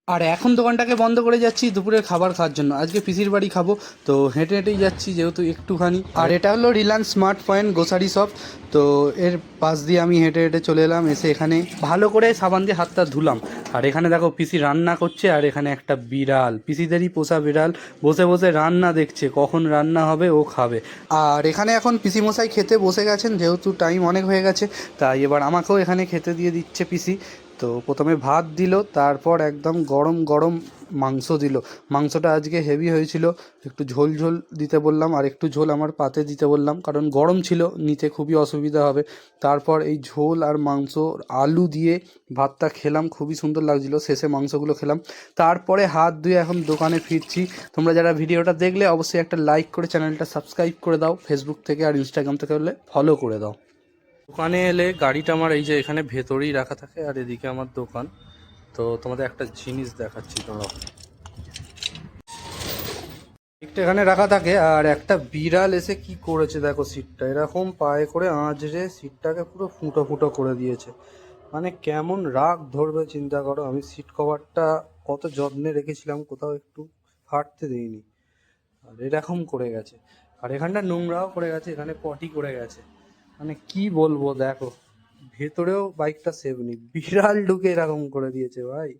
আর এখন দোকানটাকে বন্ধ করে যাচ্ছি দুপুরের খাবার খাওয়ার জন্য। আজকে পিসির বাড়ি খাবো, তো হেঁটে হেঁটেই যাচ্ছি যেহেতু একটুখানি। আর এটা হলো Reliance smart point grocery shop. তো এর পাশ দিয়ে আমি হেঁটে হেঁটে চলে এলাম, এসে এখানে ভালো করে সাবান দিয়ে হাতটা ধুলাম। আর এখানে দেখো পিসি রান্না করছে, আর এখানে একটা বিড়াল, পিসিদেরই পোষা বিড়াল, বসে বসে রান্না দেখছে, কখন রান্না হবে ও খাবে। আর এখানে এখন পিসি মশাই খেতে বসে গেছেন, যেহেতু টাইম অনেক হয়ে গেছে, তাই এবার আমাকেও এখানে খেতে দিয়ে দিচ্ছে পিসি। তো প্রথমে ভাত দিল, তারপর একদম গরম গরম মাংস দিল। মাংসটা আজকে হেভি হয়েছিল, একটু ঝোল ঝোল দিতে বললাম, আর একটু ঝোল আমার পাতে দিতে বললাম, কারণ গরম ছিল, নিতে খুবই অসুবিধা হবে। তারপর এই ঝোল আর মাংস আলু দিয়ে ভাতটা খেলাম, খুবই সুন্দর লাগছিল। শেষে মাংসগুলো খেলাম, তারপরে হাত ধুয়ে এখন দোকানে ফিরছি। তোমরা যারা ভিডিওটা দেখলে অবশ্যই একটা লাইক করে চ্যানেলটা সাবস্ক্রাইব করে দাও, ফেসবুক থেকে আর ইনস্টাগ্রাম থেকে হলে ফলো করে দাও। দোকানে এলে গাড়িটা আমার এই যে এখানে ভেতরেই রাখা থাকে, আর এদিকে আমার দোকান। তো তোমাদের একটা জিনিস দেখাচ্ছি, তোমরা একটা এখানে রাখা থাকে, আর একটা বিড়াল এসে কি করেছে দেখো, সিটটা এরকম পায়ে করে আঁচড়ে সিটটাকে পুরো ফুটো ফুটো করে দিয়েছে। মানে কেমন রাগ ধরবে চিন্তা করো, আমি সিট কভারটা কত যত্নে রেখেছিলাম, কোথাও একটু ফাটতে দিইনি, আর এরকম করে গেছে। আর এখানটা নোংরাও করে গেছে, এখানে পটি করে গেছে। মানে কি বলবো দেখো, ভেতরেও বাইকটা সেভ নেই, বিড়াল ঢুকে এরকম করে দিয়েছে ভাই।